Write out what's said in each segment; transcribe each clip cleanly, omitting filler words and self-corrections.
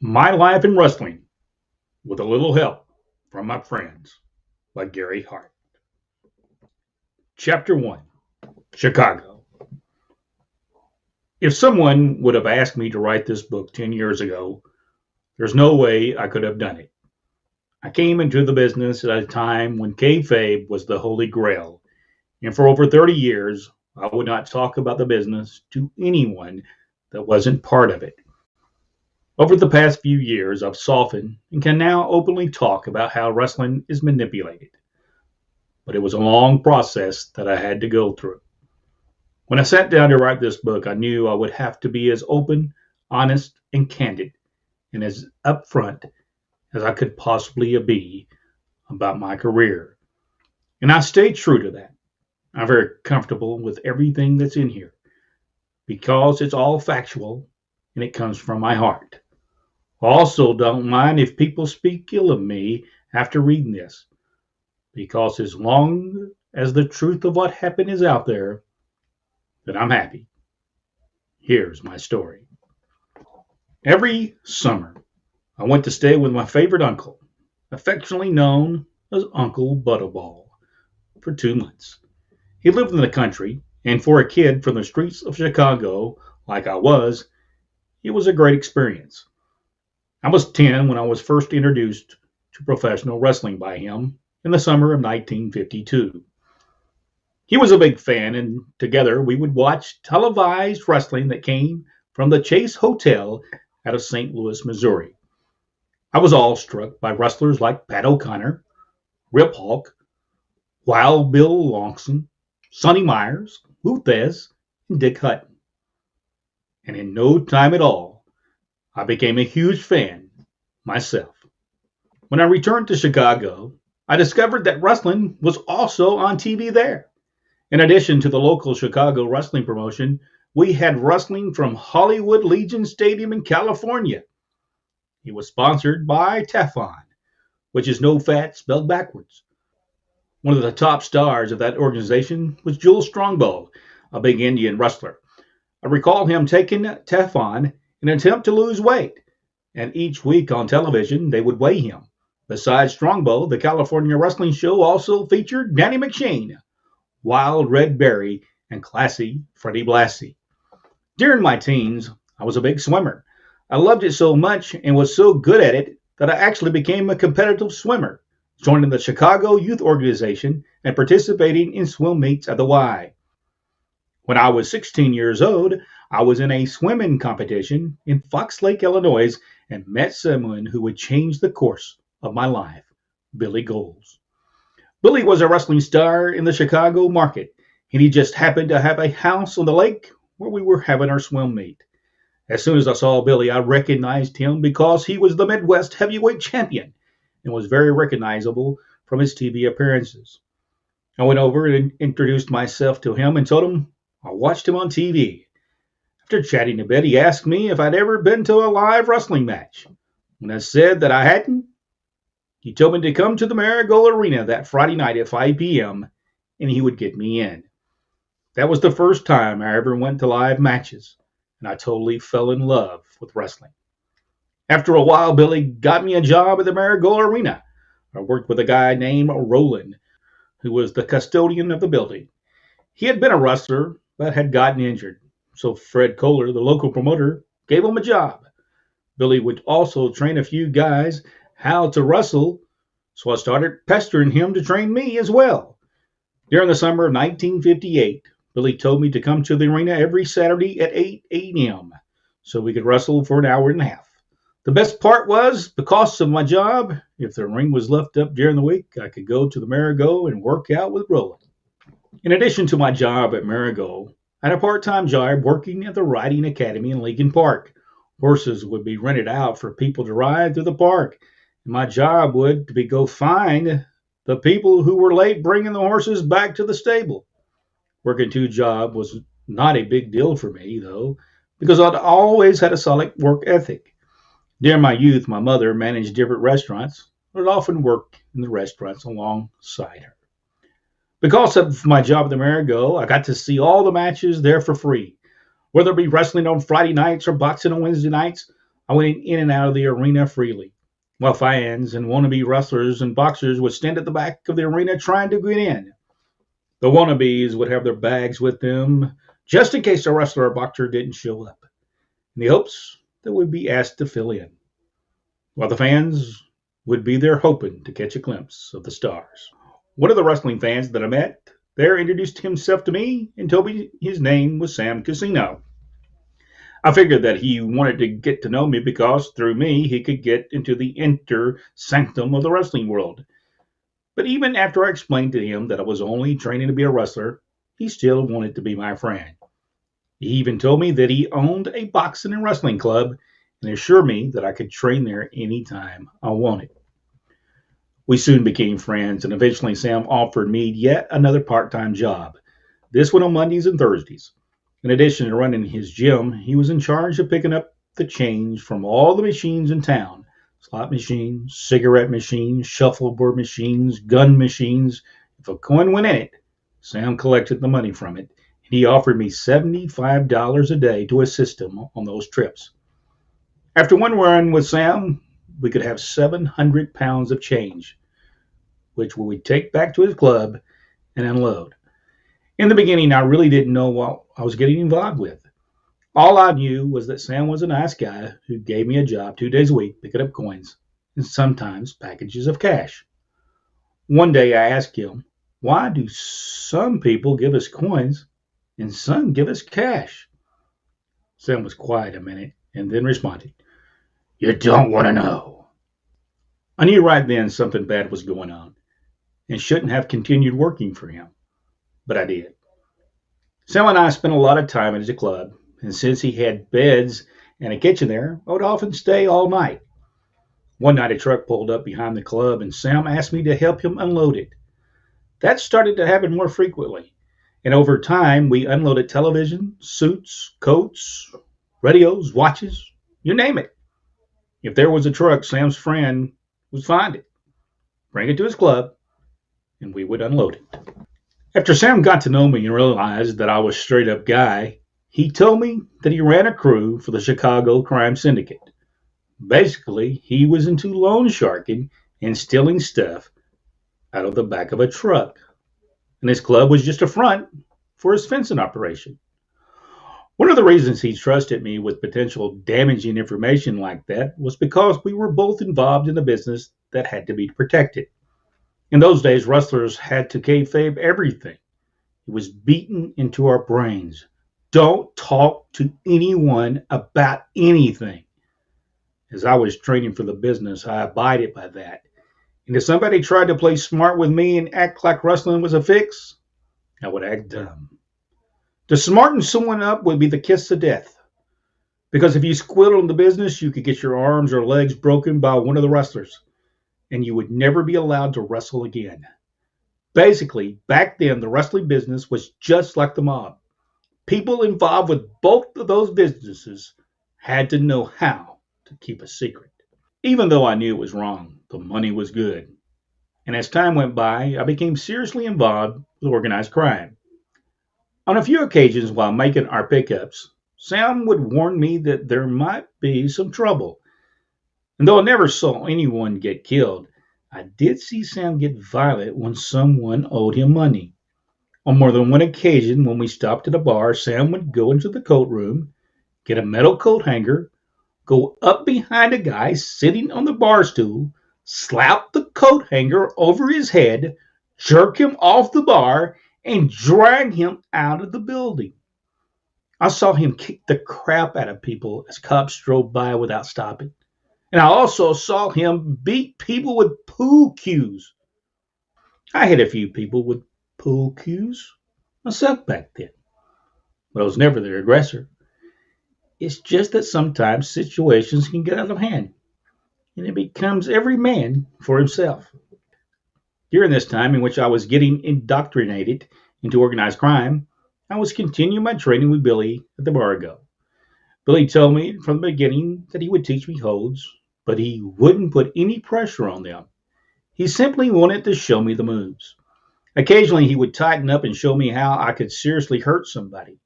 My Life in Wrestling, with a little help from my friends, by Gary Hart. Chapter 1, Chicago. If someone would have asked me to write this book 10 years ago, there's no way I could have done it. I came into the business at a time when kayfabe was the holy grail, and for over 30 years, I would not talk about the business to anyone that wasn't part of it. Over the past few years, I've softened and can now openly talk about how wrestling is manipulated. But it was a long process that I had to go through. When I sat down to write this book, I knew I would have to be as open, honest, and candid, and as upfront as I could possibly be about my career. And I stayed true to that. I'm very comfortable with everything that's in here because it's all factual and it comes from my heart. I also don't mind if people speak ill of me after reading this, because as long as the truth of what happened is out there, then I'm happy. Here's my story. Every summer, I went to stay with my favorite uncle, affectionately known as Uncle Butterball, for 2 months. He lived in the country, and for a kid from the streets of Chicago, like I was, it was a great experience. I was 10 when I was first introduced to professional wrestling by him in the summer of 1952. He was a big fan, and together we would watch televised wrestling that came from the Chase Hotel out of St. Louis, Missouri. I was awestruck by wrestlers like Pat O'Connor, Rip Hawk, Wild Bill Longson, Sonny Myers, Lou Thez, and Dick Hutton. And in no time at all, I became a huge fan myself. When I returned to Chicago, I discovered that wrestling was also on TV there. In addition to the local Chicago wrestling promotion, we had wrestling from Hollywood Legion Stadium in California. It was sponsored by Teflon, which is no fat spelled backwards. One of the top stars of that organization was Jules Strongbow, a big Indian wrestler. I recall him taking Teflon in an attempt to lose weight, and each week on television they would weigh him. Besides Strongbow, the California wrestling show also featured Danny McShane, Wild Red Berry, and classy Freddie Blassie. During my teens, I was a big swimmer. I loved it so much and was so good at it that I actually became a competitive swimmer, joining the Chicago Youth Organization and participating in swim meets at the Y. When I was 16 years old, I was in a swimming competition in Fox Lake, Illinois, and met someone who would change the course of my life, Billy Goals. Billy was a wrestling star in the Chicago market, and he just happened to have a house on the lake where we were having our swim meet. As soon as I saw Billy, I recognized him because he was the Midwest heavyweight champion and was very recognizable from his TV appearances. I went over and introduced myself to him and told him I watched him on TV. After chatting a bit, he asked me if I'd ever been to a live wrestling match. When I said that I hadn't, he told me to come to the Marigold Arena that Friday night at 5 p.m. and he would get me in. That was the first time I ever went to live matches, and I totally fell in love with wrestling. After a while, Billy got me a job at the Marigold Arena. I worked with a guy named Roland, who was the custodian of the building. He had been a wrestler, but had gotten injured, so Fred Kohler, the local promoter, gave him a job. Billy would also train a few guys how to wrestle, so I started pestering him to train me as well. During the summer of 1958, Billy told me to come to the arena every Saturday at 8 a.m. so we could wrestle for an hour and a half. The best part was, because of my job, if the ring was left up during the week, I could go to the Marigold and work out with Roland. In addition to my job at Marigold, I had a part-time job working at the Riding Academy in Lincoln Park. Horses would be rented out for people to ride through the park. My job would be go find the people who were late bringing the horses back to the stable. Working two jobs was not a big deal for me, though, because I'd always had a solid work ethic. During my youth, my mother managed different restaurants. I'd often work in the restaurants alongside her. Because of my job at the Marigold, I got to see all the matches there for free. Whether it be wrestling on Friday nights or boxing on Wednesday nights, I went in and out of the arena freely, while fans and wannabe wrestlers and boxers would stand at the back of the arena trying to get in. The wannabes would have their bags with them just in case a wrestler or boxer didn't show up, in the hopes that we'd be asked to fill in, while the fans would be there hoping to catch a glimpse of the stars. One of the wrestling fans that I met there introduced himself to me and told me his name was Sam Casino. I figured that he wanted to get to know me because through me he could get into the inner sanctum of the wrestling world. But even after I explained to him that I was only training to be a wrestler, he still wanted to be my friend. He even told me that he owned a boxing and wrestling club and assured me that I could train there anytime I wanted. We soon became friends, and eventually Sam offered me yet another part time job, this one on Mondays and Thursdays. In addition to running his gym, he was in charge of picking up the change from all the machines in town: slot machines, cigarette machines, shuffleboard machines, gun machines. If a coin went in it, Sam collected the money from it, and he offered me $75 a day to assist him on those trips. After one run with Sam, we could have 700 pounds of change, which we would take back to his club and unload. In the beginning, I really didn't know what I was getting involved with. All I knew was that Sam was a nice guy who gave me a job 2 days a week picking up coins and sometimes packages of cash. One day I asked him, "Why do some people give us coins and some give us cash?" Sam was quiet a minute and then responded, "You don't want to know." I knew right then something bad was going on and shouldn't have continued working for him, but I did. Sam and I spent a lot of time at his club, and since he had beds and a kitchen there, I would often stay all night. One night a truck pulled up behind the club, and Sam asked me to help him unload it. That started to happen more frequently, and over time we unloaded television, suits, coats, radios, watches, you name it. If there was a truck, Sam's friend would find it, bring it to his club, and we would unload it. After Sam got to know me and realized that I was a straight up guy, he told me that he ran a crew for the Chicago crime syndicate. Basically, he was into loan sharking and stealing stuff out of the back of a truck, and his club was just a front for his fencing operation. One of the reasons he trusted me with potential damaging information like that was because we were both involved in a business that had to be protected. In those days, wrestlers had to kayfabe everything. It was beaten into our brains. Don't talk to anyone about anything. As I was training for the business, I abided by that. And if somebody tried to play smart with me and act like wrestling was a fix, I would act dumb. To smarten someone up would be the kiss of death. Because if you squealed on the business, you could get your arms or legs broken by one of the wrestlers, and you would never be allowed to wrestle again. Basically, back then, the wrestling business was just like the mob. People involved with both of those businesses had to know how to keep a secret. Even though I knew it was wrong, the money was good. And as time went by, I became seriously involved with organized crime. On a few occasions while making our pickups, Sam would warn me that there might be some trouble. And though I never saw anyone get killed, I did see Sam get violent when someone owed him money. On more than one occasion, when we stopped at a bar, Sam would go into the coat room, get a metal coat hanger, go up behind a guy sitting on the bar stool, slap the coat hanger over his head, jerk him off the bar, and drag him out of the building. I saw him kick the crap out of people as cops drove by without stopping. And I also saw him beat people with pool cues. I had a few people with pool cues myself back then, but I was never the aggressor. It's just that sometimes situations can get out of hand, and it becomes every man for himself. During this time in which I was getting indoctrinated into organized crime, I was continuing my training with Billy at the bar ago. Billy told me from the beginning that he would teach me holds, but he wouldn't put any pressure on them. He simply wanted to show me the moves. Occasionally, he would tighten up and show me how I could seriously hurt somebody.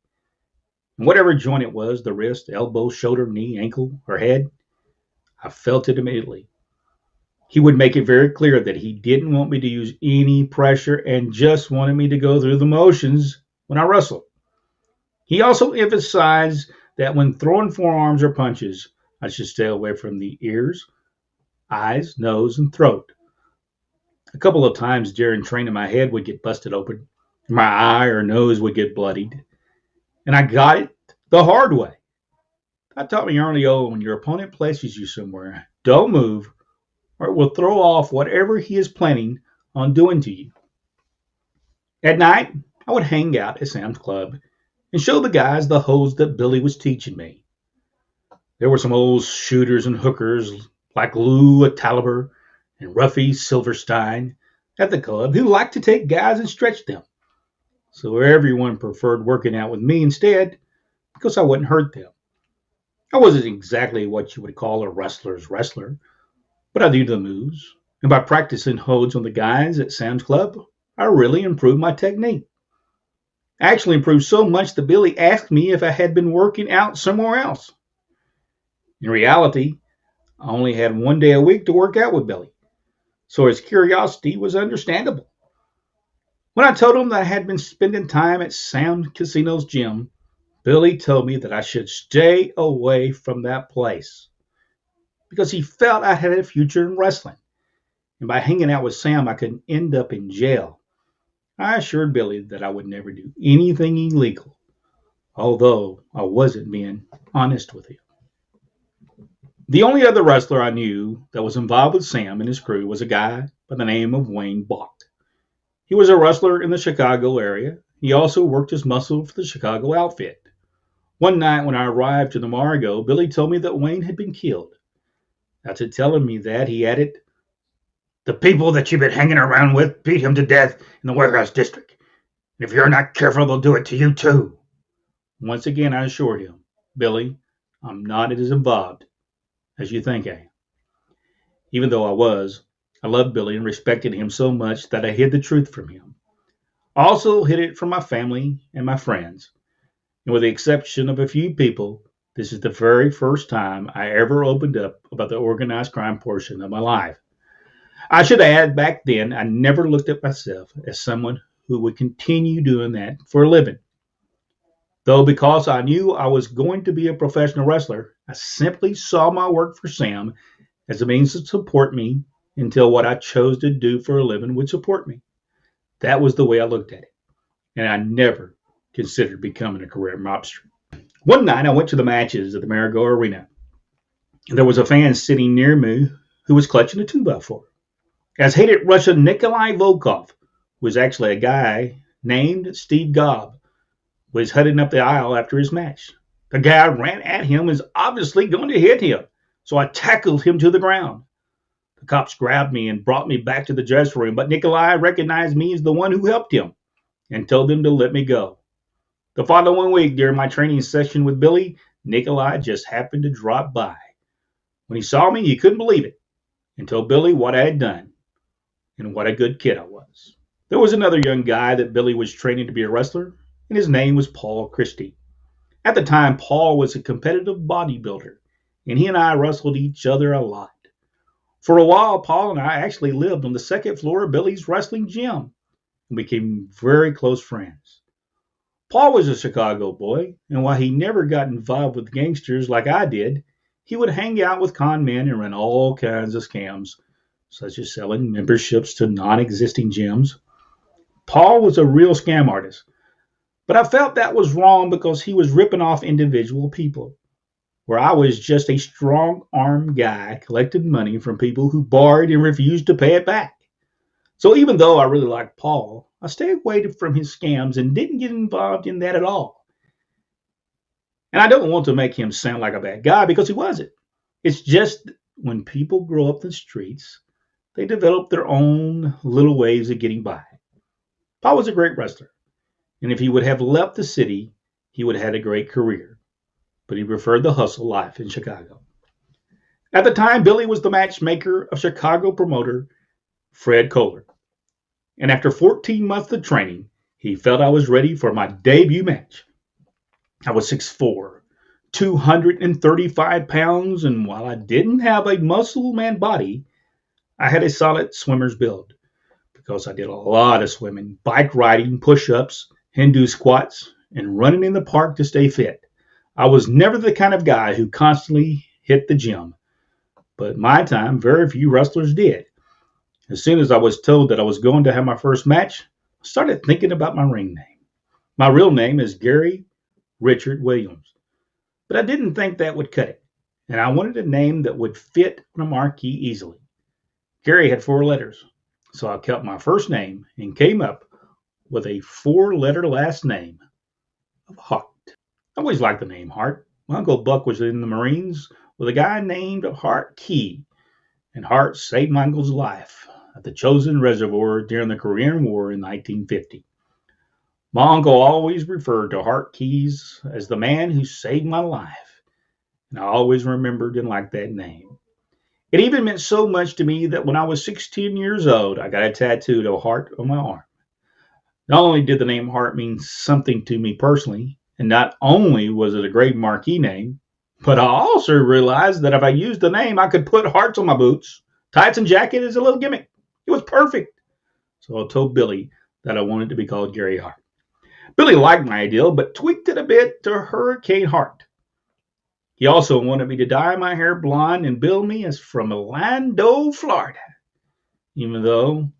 And whatever joint it was, the wrist, elbow, shoulder, knee, ankle, or head, I felt it immediately. He would make it very clear that he didn't want me to use any pressure and just wanted me to go through the motions when I wrestled. He also emphasized that when throwing forearms or punches, I should stay away from the ears, eyes, nose, and throat. A couple of times during training, my head would get busted open, my eye or nose would get bloodied, and I got it the hard way. That taught me early on when your opponent places you somewhere, don't move, or it will throw off whatever he is planning on doing to you. At night, I would hang out at Sam's Club and show the guys the holds that Billy was teaching me. There were some old shooters and hookers like Lou Taliber and Ruffy Silverstein at the club who liked to take guys and stretch them. So everyone preferred working out with me instead because I wouldn't hurt them. I wasn't exactly what you would call a wrestler's wrestler, but I knew the moves. And by practicing holds on the guys at Sam's Club, I really improved my technique. I actually improved so much that Billy asked me if I had been working out somewhere else. In reality, I only had one day a week to work out with Billy, so his curiosity was understandable. When I told him that I had been spending time at Sam Casino's gym, Billy told me that I should stay away from that place because he felt I had a future in wrestling. And by hanging out with Sam, I could end up in jail. I assured Billy that I would never do anything illegal, although I wasn't being honest with him. The only other wrestler I knew that was involved with Sam and his crew was a guy by the name of Wayne Bach. He was a wrestler in the Chicago area. He also worked his muscle for the Chicago outfit. One night when I arrived to the Margo, Billy told me that Wayne had been killed. After telling me that, he added, "The people that you've been hanging around with beat him to death in the warehouse district. And if you're not careful, they'll do it to you too." Once again, I assured him, "Billy, I'm not as involved as you think I am." Even though I loved Billy and respected him so much that I hid the truth from him. I also hid it from my family and my friends. And with the exception of a few people, this is the very first time I ever opened up about the organized crime portion of my life. I should add, back then, I never looked at myself as someone who would continue doing that for a living. Though because I knew I was going to be a professional wrestler, I simply saw my work for Sam as a means to support me until what I chose to do for a living would support me. That was the way I looked at it, and I never considered becoming a career mobster. One night I went to the matches at the Marigo Arena, and there was a fan sitting near me who was clutching a 2x4. As hated Russian Nikolai Volkov, who was actually a guy named Steve Gobb, was heading up the aisle after his match. The guy ran at him and was obviously going to hit him, so I tackled him to the ground. The cops grabbed me and brought me back to the dressing room, but Nikolai recognized me as the one who helped him and told them to let me go. The following week, during my training session with Billy, Nikolai just happened to drop by. When he saw me, he couldn't believe it and told Billy what I had done and what a good kid I was. There was another young guy that Billy was training to be a wrestler, and his name was Paul Christie. At the time, Paul was a competitive bodybuilder, and he and I wrestled each other a lot. For a while, Paul and I actually lived on the second floor of Billy's wrestling gym and became very close friends. Paul was a Chicago boy, and while he never got involved with gangsters like I did, he would hang out with con men and run all kinds of scams, such as selling memberships to non-existing gyms. Paul was a real scam artist, but I felt that was wrong because he was ripping off individual people, where I was just a strong-armed guy collecting money from people who borrowed and refused to pay it back. So even though I really liked Paul, I stayed away from his scams and didn't get involved in that at all. And I don't want to make him sound like a bad guy because he wasn't. It's just when people grow up in the streets, they develop their own little ways of getting by. Paul was a great wrestler, and if he would have left the city, he would have had a great career. But he preferred the hustle life in Chicago. At the time, Billy was the matchmaker of Chicago promoter Fred Kohler. And after 14 months of training, he felt I was ready for my debut match. I was 6'4", 235 pounds, and while I didn't have a muscle man body, I had a solid swimmer's build because I did a lot of swimming, bike riding, push ups, Hindu squats, and running in the park to stay fit. I was never the kind of guy who constantly hit the gym, but in my time, very few wrestlers did. As soon as I was told that I was going to have my first match, I started thinking about my ring name. My real name is Gary Richard Williams, but I didn't think that would cut it, and I wanted a name that would fit on a marquee easily. Gary had 4 letters, so I kept my first name and came up with a 4 letter last name of Hart. I always liked the name Hart. My Uncle Buck was in the Marines with a guy named Hart Key, and Hart saved my uncle's life at the Chosin Reservoir during the Korean War in 1950. My uncle always referred to Hart Keys as the man who saved my life, and I always remembered and liked that name. It even meant so much to me that when I was 16 years old, I got a tattooed of a heart on my arm. Not only did the name Hart mean something to me personally, and not only was it a great marquee name, but I also realized that if I used the name, I could put hearts on my boots, tights, and jacket as a little gimmick. It was perfect. So I told Billy that I wanted to be called Gary Hart. Billy liked my idea, but tweaked it a bit to Hurricane Hart. He also wanted me to dye my hair blonde and bill me as from Orlando, Florida, even though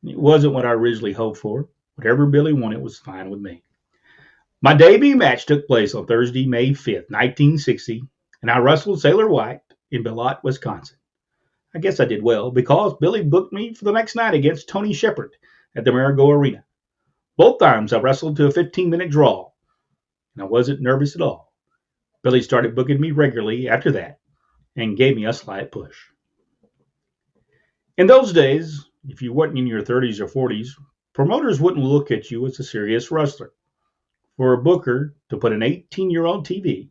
it wasn't what I originally hoped for. Whatever Billy wanted was fine with me. My debut match took place on Thursday, May 5th, 1960, and I wrestled Sailor White in Belott, Wisconsin. I guess I did well because Billy booked me for the next night against Tony Shepard at the Marigo Arena. Both times I wrestled to a 15-minute draw, and I wasn't nervous at all. Billy started booking me regularly after that and gave me a slight push. In those days, if you weren't in your 30s or 40s, promoters wouldn't look at you as a serious wrestler. For a booker to put an 18-year-old on TV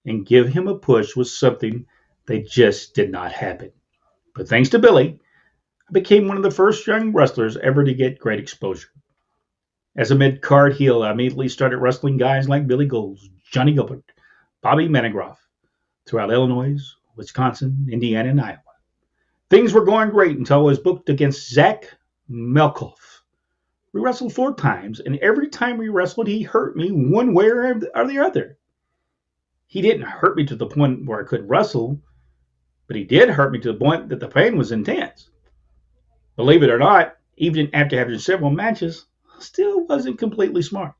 and give him a push was something that just did not happen. But thanks to Billy, I became one of the first young wrestlers ever to get great exposure. As a mid-card heel, I immediately started wrestling guys like Billy Gold, Johnny Gilbert, Bobby Manigroff, throughout Illinois, Wisconsin, Indiana, and Iowa. Things were going great until I was booked against Zach Melkoff. We wrestled 4 times, and every time we wrestled, he hurt me one way or the other. He didn't hurt me to the point where I couldn't wrestle, but he did hurt me to the point that the pain was intense. Believe it or not, even after having several matches, I still wasn't completely smart.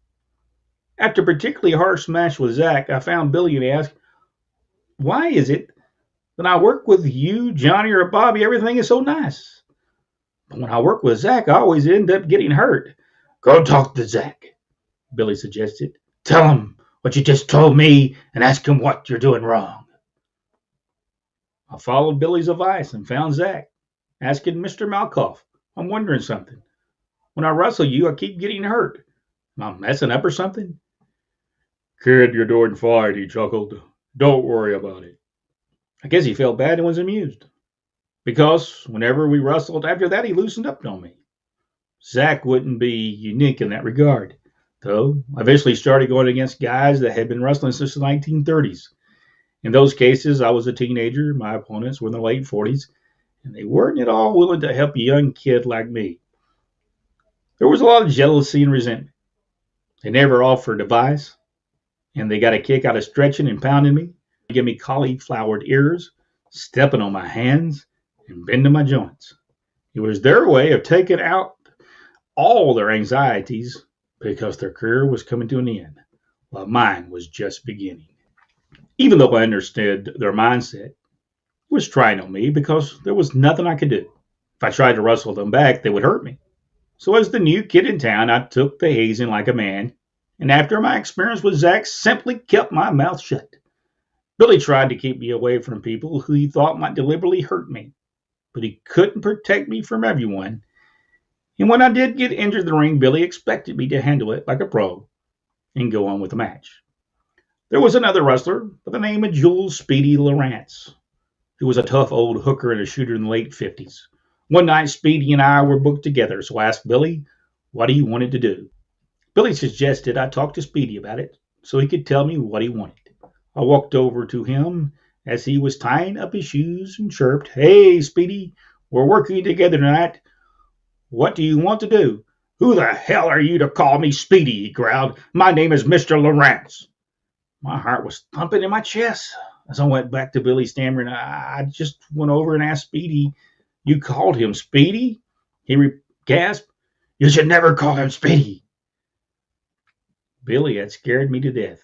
After a particularly harsh match with Zach, I found Billy and asked, "Why is it that I work with you, Johnny, or Bobby, everything is so nice? But when I work with Zach, I always end up getting hurt." "Go talk to Zach," Billy suggested. "Tell him what you just told me and ask him what you're doing wrong." I followed Billy's advice and found Zach, asking Mr. Malkoff, "I'm wondering something. When I wrestle you, I keep getting hurt. Am I messing up or something?" "Kid, you're doing fine," he chuckled. "Don't worry about it." I guess he felt bad and was amused, because whenever we wrestled after that, he loosened up on me. Zach wouldn't be unique in that regard, though I eventually started going against guys that had been wrestling since the 1930s. In those cases, I was a teenager, my opponents were in their late 40s, and they weren't at all willing to help a young kid like me. There was a lot of jealousy and resentment. They never offered advice, and they got a kick out of stretching and pounding me. They gave me cauliflowered ears, stepping on my hands, and bending my joints. It was their way of taking out all their anxieties because their career was coming to an end, while mine was just beginning. Even though I understood their mindset, it was trying on me because there was nothing I could do. If I tried to wrestle them back, they would hurt me. So as the new kid in town, I took the hazing like a man, and after my experience with Zach, simply kept my mouth shut. Billy tried to keep me away from people who he thought might deliberately hurt me, but he couldn't protect me from everyone. And when I did get injured in the ring, Billy expected me to handle it like a pro and go on with the match. There was another wrestler by the name of Jules Speedy Lawrence, who was a tough old hooker and a shooter in the late 50s. One night, Speedy and I were booked together, so I asked Billy what he wanted to do. Billy suggested I talk to Speedy about it so he could tell me what he wanted. I walked over to him as he was tying up his shoes and chirped, "Hey, Speedy, we're working together tonight. What do you want to do?" "Who the hell are you to call me Speedy?" he growled. "My name is Mr. Lawrence." My heart was thumping in my chest as I went back to Billy stammering. I just went over and asked Speedy. "You called him Speedy?" He gasped. "You should never call him Speedy." Billy had scared me to death.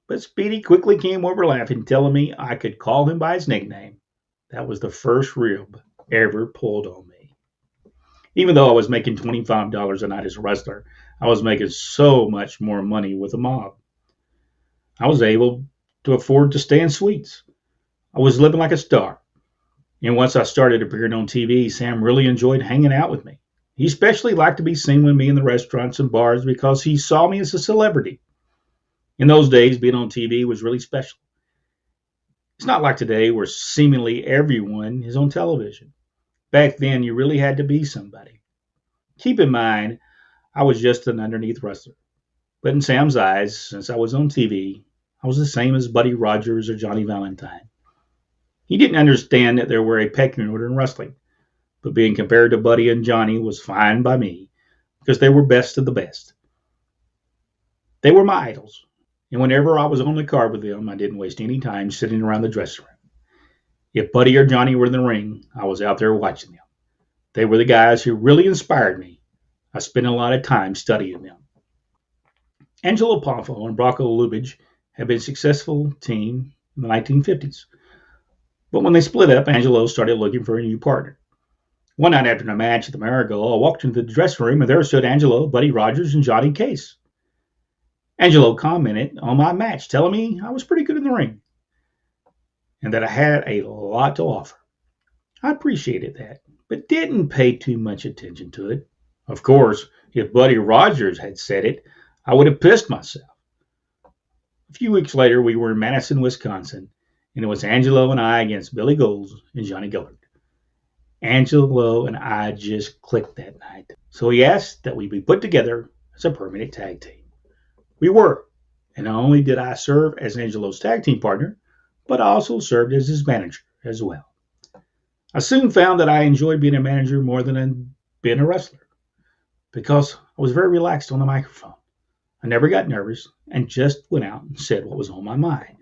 But Speedy quickly came over laughing, telling me I could call him by his nickname. That was the first rib ever pulled on me. Even though I was making $25 a night as a wrestler, I was making so much more money with the mob. I was able to afford to stay in suites. I was living like a star. And once I started appearing on TV, Sam really enjoyed hanging out with me. He especially liked to be seen with me in the restaurants and bars because he saw me as a celebrity. In those days, being on TV was really special. It's not like today where seemingly everyone is on television. Back then, you really had to be somebody. Keep in mind, I was just an underneath wrestler. But in Sam's eyes, since I was on TV, I was the same as Buddy Rogers or Johnny Valentine. He didn't understand that there were a pecking order in wrestling, but being compared to Buddy and Johnny was fine by me because they were best of the best. They were my idols, and whenever I was on the card with them, I didn't waste any time sitting around the dressing room. If Buddy or Johnny were in the ring, I was out there watching them. They were the guys who really inspired me. I spent a lot of time studying them. Angelo Poffo and Bronco Lubitsch had been a successful team in the 1950s. But when they split up, Angelo started looking for a new partner. One night after the match at the Marigold, I walked into the dressing room and there stood Angelo, Buddy Rogers, and Johnny Case. Angelo commented on my match, telling me I was pretty good in the ring and that I had a lot to offer. I appreciated that, but didn't pay too much attention to it. Of course, if Buddy Rogers had said it, I would have pissed myself. A few weeks later, we were in Madison, Wisconsin, and it was Angelo and I against Billy Golds and Johnny Gillard. Angelo and I just clicked that night, so he asked that we be put together as a permanent tag team. We were, and not only did I serve as Angelo's tag team partner, but I also served as his manager as well. I soon found that I enjoyed being a manager more than being a wrestler because I was very relaxed on the microphone. I never got nervous and just went out and said what was on my mind.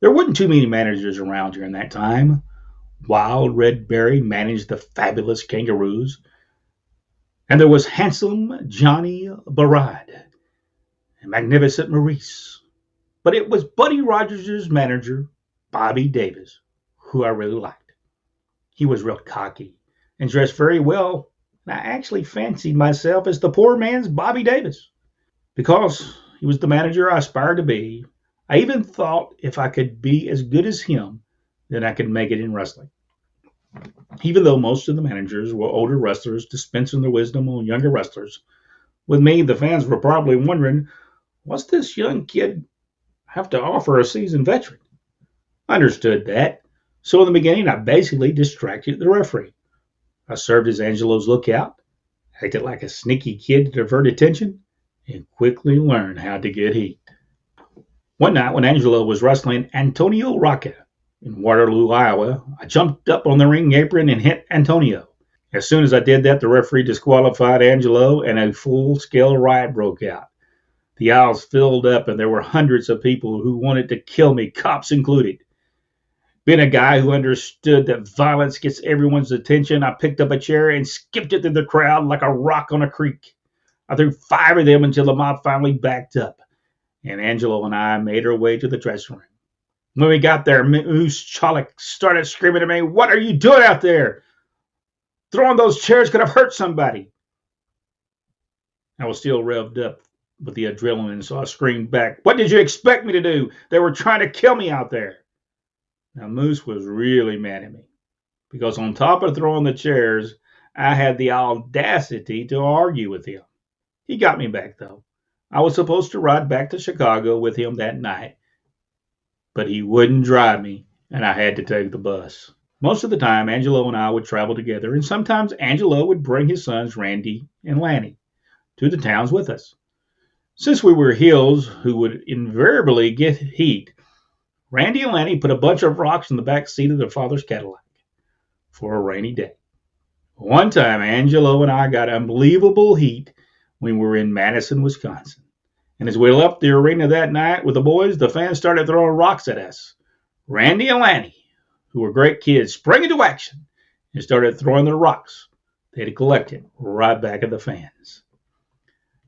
There wasn't too many managers around during that time. Wild Red Berry managed the Fabulous Kangaroos, and there was handsome Johnny Barad and magnificent Maurice. But it was Buddy Rogers' manager, Bobby Davis, who I really liked. He was real cocky and dressed very well, and I actually fancied myself as the poor man's Bobby Davis. Because he was the manager I aspired to be, I even thought if I could be as good as him, then I could make it in wrestling. Even though most of the managers were older wrestlers dispensing their wisdom on younger wrestlers, with me, the fans were probably wondering, what's this young kid have to offer a seasoned veteran? I understood that. So in the beginning, I basically distracted the referee. I served as Angelo's lookout, acted like a sneaky kid to divert attention, and quickly learned how to get heat. One night when Angelo was wrestling Antonio Rocca in Waterloo, Iowa, I jumped up on the ring apron and hit Antonio. As soon as I did that, the referee disqualified Angelo and a full-scale riot broke out. The aisles filled up and there were hundreds of people who wanted to kill me, cops included. Being a guy who understood that violence gets everyone's attention, I picked up a chair and skipped it through the crowd like a rock on a creek. I threw 5 of them until the mob finally backed up, and Angelo and I made our way to the dressing room. When we got there, Moose Chalik started screaming at me, "What are you doing out there? Throwing those chairs could have hurt somebody." I was still revved up with the adrenaline, so I screamed back, "What did you expect me to do? They were trying to kill me out there." Now, Moose was really mad at me because on top of throwing the chairs, I had the audacity to argue with him. He got me back, though. I was supposed to ride back to Chicago with him that night, but he wouldn't drive me, and I had to take the bus. Most of the time, Angelo and I would travel together, and sometimes Angelo would bring his sons, Randy and Lanny, to the towns with us. Since we were heels who would invariably get heat, Randy and Lanny put a bunch of rocks in the back seat of their father's Cadillac for a rainy day. One time, Angelo and I got unbelievable heat when we were in Madison, Wisconsin. And as we left the arena that night with the boys, the fans started throwing rocks at us. Randy and Lanny, who were great kids, sprang into action and started throwing their rocks they had collected right back at the fans.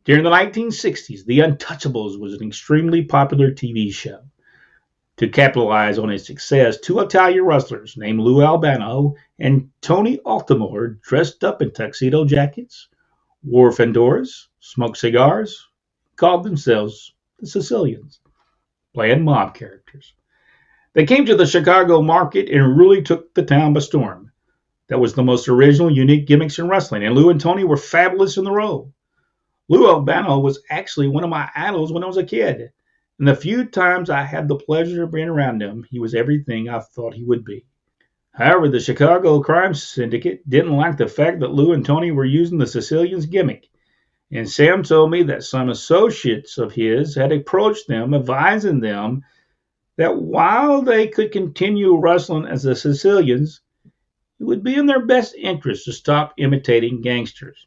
During the 1960s, The Untouchables was an extremely popular TV show. To capitalize on its success, two Italian wrestlers named Lou Albano and Tony Altamore dressed up in tuxedo jackets, wore fedoras, smoked cigars, called themselves the Sicilians, playing mob characters. They came to the Chicago market and really took the town by storm. That was the most original, unique gimmicks in wrestling, and Lou and Tony were fabulous in the role. Lou Albano was actually one of my idols when I was a kid. And the few times I had the pleasure of being around him, he was everything I thought he would be. However, the Chicago Crime Syndicate didn't like the fact that Lou and Tony were using the Sicilians gimmick. And Sam told me that some associates of his had approached them, advising them that while they could continue wrestling as the Sicilians, it would be in their best interest to stop imitating gangsters.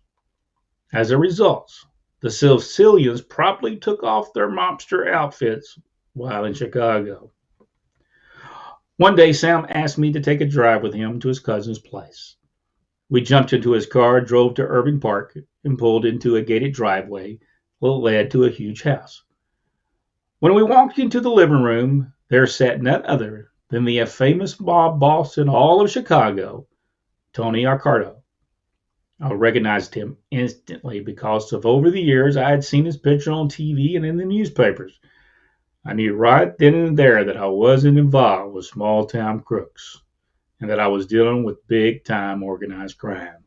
As a result, the Sicilians promptly took off their mobster outfits while in Chicago. One day, Sam asked me to take a drive with him to his cousin's place. We jumped into his car, drove to Irving Park, and pulled into a gated driveway that led to a huge house. When we walked into the living room, there sat none other than the famous mob boss in all of Chicago, Tony Accardo. I recognized him instantly because of over the years I had seen his picture on TV and in the newspapers. I knew right then and there that I wasn't involved with small town crooks and that I was dealing with big time organized crime.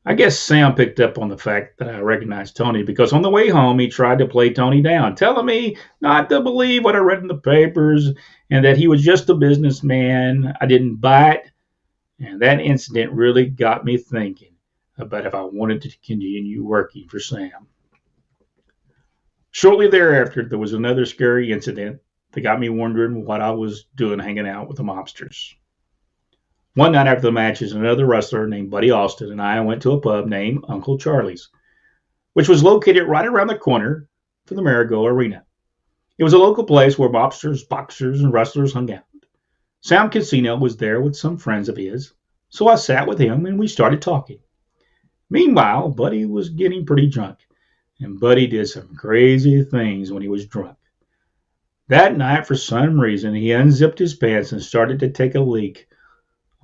I guess Sam picked up on the fact that I recognized Tony because on the way home he tried to play Tony down, telling me not to believe what I read in the papers and that he was just a businessman. I didn't buy it, and that incident really got me thinking about if I wanted to continue working for Sam. Shortly thereafter, there was another scary incident that got me wondering what I was doing hanging out with the mobsters. One night after the matches, another wrestler named Buddy Austin and I went to a pub named Uncle Charlie's, which was located right around the corner from the Marigold Arena. It was a local place where mobsters, boxers, and wrestlers hung out. Sam Casino was there with some friends of his, so I sat with him and we started talking. Meanwhile, Buddy was getting pretty drunk, and Buddy did some crazy things when he was drunk. That night, for some reason, he unzipped his pants and started to take a leak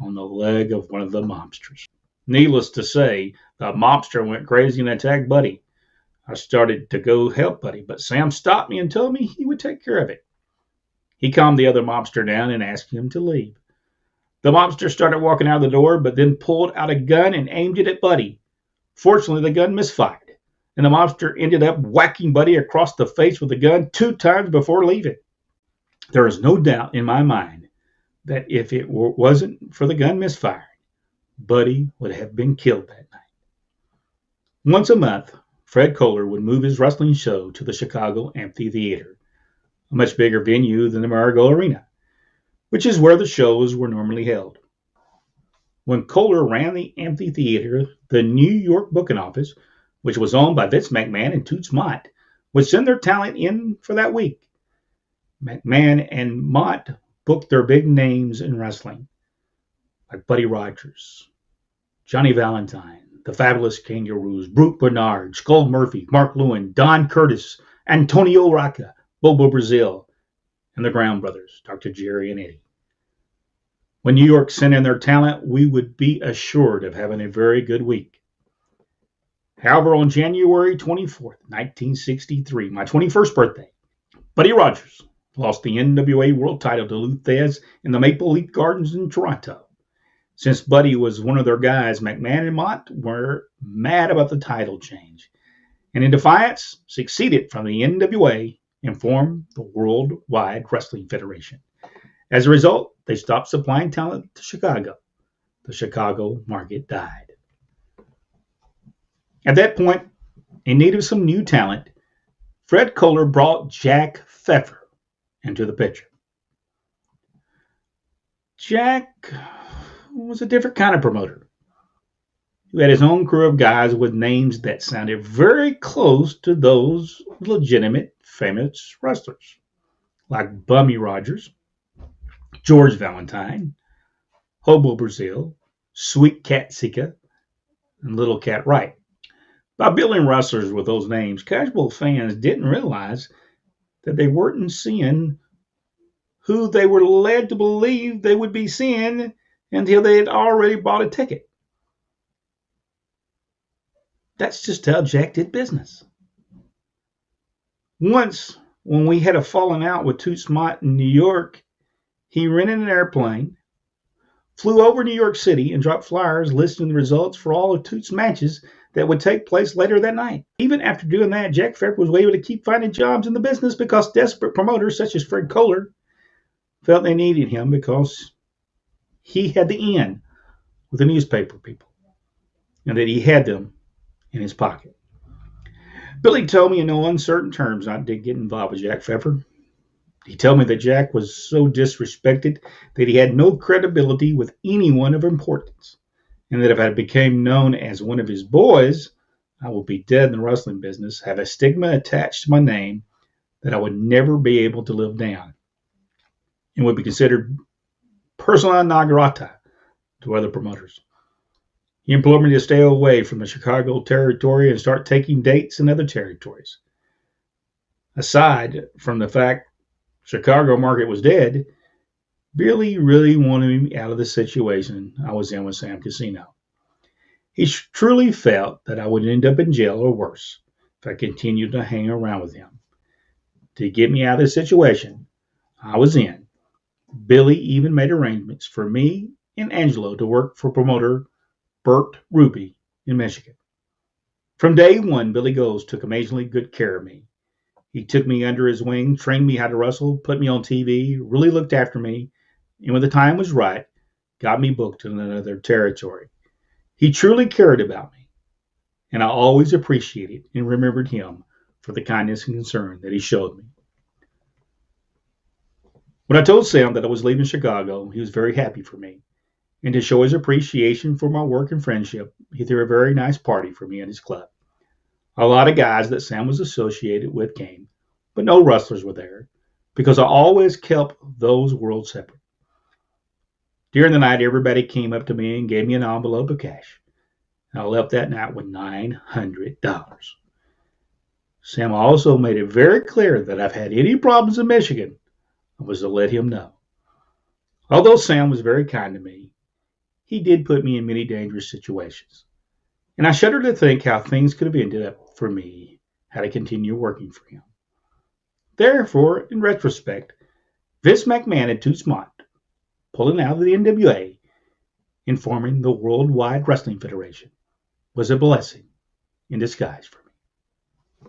on the leg of one of the mobsters. Needless to say, the mobster went crazy and attacked Buddy. I started to go help Buddy, but Sam stopped me and told me he would take care of it. He calmed the other mobster down and asked him to leave. The mobster started walking out of the door, but then pulled out a gun and aimed it at Buddy. Fortunately, the gun misfired, and the mobster ended up whacking Buddy across the face with the gun 2 times before leaving. There is no doubt in my mind that if it wasn't for the gun misfiring, Buddy would have been killed that night. Once a month, Fred Kohler would move his wrestling show to the Chicago Amphitheater, a much bigger venue than the Marigold Arena, which is where the shows were normally held. When Kohler ran the amphitheater, the New York booking office, which was owned by Vince McMahon and Toots Mott, would send their talent in for that week. McMahon and Mott booked their big names in wrestling, like Buddy Rogers, Johnny Valentine, the Fabulous Kangaroos, Brute Bernard, Skull Murphy, Mark Lewin, Don Curtis, Antonio Rocca, Bobo Brazil, and the Brown Brothers, Dr. Jerry and Eddie. When New York sent in their talent, we would be assured of having a very good week. However, on January 24th, 1963, my 21st birthday, Buddy Rogers lost the NWA World title to Lou Thesz in the Maple Leaf Gardens in Toronto. Since Buddy was one of their guys, McMahon and Mott were mad about the title change, and in defiance, seceded from the NWA and formed the Worldwide Wrestling Federation. As a result, they stopped supplying talent to Chicago. The Chicago market died. At that point, in need of some new talent, Fred Kohler brought Jack Pfeffer into the picture. Jack was a different kind of promoter who had his own crew of guys with names that sounded very close to those legitimate famous wrestlers, like Bummy Rogers, George Valentine, Hobo Brazil, Sweet Cat Sika, and Little Cat Wright. By billing wrestlers with those names, casual fans didn't realize that they weren't seeing who they were led to believe they would be seeing until they had already bought a ticket. That's just how Jack did business. Once, when we had a falling out with Toots Mott in New York, he rented an airplane, flew over New York City, and dropped flyers listing the results for all of Toots' matches that would take place later that night. Even after doing that, Jack Pfeffer was able to keep finding jobs in the business because desperate promoters such as Fred Kohler felt they needed him because he had the in with the newspaper people and that he had them in his pocket. Billy told me in no uncertain terms not to get involved with Jack Pfeffer. He told me that Jack was so disrespected that he had no credibility with anyone of importance, and that if I became known as one of his boys, I would be dead in the wrestling business, have a stigma attached to my name that I would never be able to live down, and would be considered persona non grata to other promoters. He implored me to stay away from the Chicago territory and start taking dates in other territories. Aside from the fact Chicago market was dead, Billy really wanted me out of the situation I was in with Sam Casino. He truly felt that I would end up in jail or worse if I continued to hang around with him. To get me out of the situation I was in, Billy even made arrangements for me and Angelo to work for promoter Bert Ruby in Michigan. From day one, Billy Goes took amazingly good care of me. He took me under his wing, trained me how to wrestle, put me on TV, really looked after me, and when the time was right, got me booked in another territory. He truly cared about me, and I always appreciated and remembered him for the kindness and concern that he showed me. When I told Sam that I was leaving Chicago, he was very happy for me. And to show his appreciation for my work and friendship, he threw a very nice party for me at his club. A lot of guys that Sam was associated with came, but no wrestlers were there because I always kept those worlds separate. During the night, everybody came up to me and gave me an envelope of cash. And I left that night with $900. Sam also made it very clear that if I had any problems in Michigan, I was to let him know. Although Sam was very kind to me, he did put me in many dangerous situations. And I shudder to think how things could have ended up for me had I continued working for him. Therefore, in retrospect, Vince McMahon and Toots Mott pulling out of the NWA and forming the Worldwide Wrestling Federation was a blessing in disguise for me.